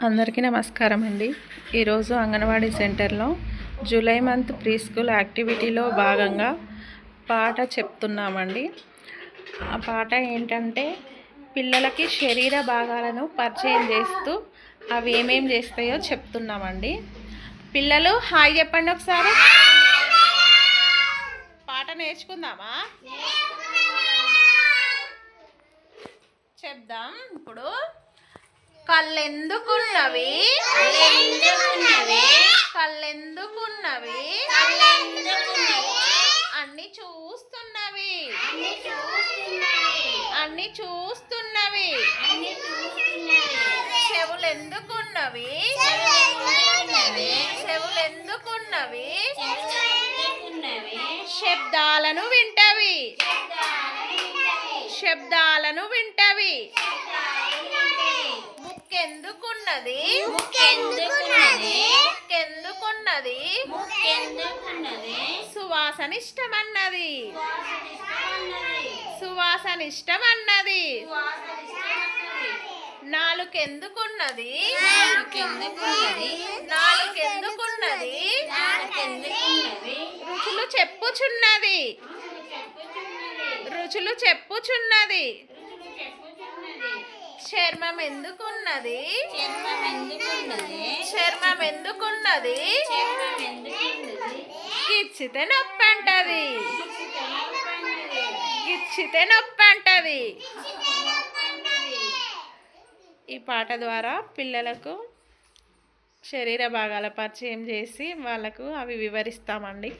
అందరికీ నమస్కారం అండి. ఈరోజు అంగన్వాడీ సెంటర్లో జూలై మంత్ ప్రీ స్కూల్ యాక్టివిటీలో భాగంగా పాట చెప్తున్నామండి. ఆ పాట ఏంటంటే పిల్లలకి శరీర భాగాలను పరిచయం చేస్తూ అవి ఏమేం చేస్తాయో చెప్తున్నామండి. పిల్లలు హాయ్ చెప్పండి ఒకసారి. పాట నేర్చుకుందామా? చెప్దాం ఇప్పుడు. కళ్ళెందుకున్నవి కళ్ళెందుకున్నవి అన్ని చూస్తున్నవి అన్ని చూస్తున్నవి చెవులెందుకున్నవి చెవులెందుకున్నవి శబ్దాలను వింటవి శబ్దాలను వింటవి ముక్కెందుకున్నది సువాసనిష్టమన్నది సువాసనిష్టమన్నది నాలుకెందుకున్నది నాలుకెందుకున్నది రుచులు చెప్పుచున్నది రుచులు చెప్పుచున్నది చర్మం ఎందుకున్నది చర్మం ఎందుకున్నది గిచ్చితే నొప్పి అంటది గిచ్చితే నొప్పి అంటది. ఈ పాట ద్వారా పిల్లలకు శరీర భాగాల పరిచయం చేసి వాళ్ళకు అవి వివరిస్తామండి.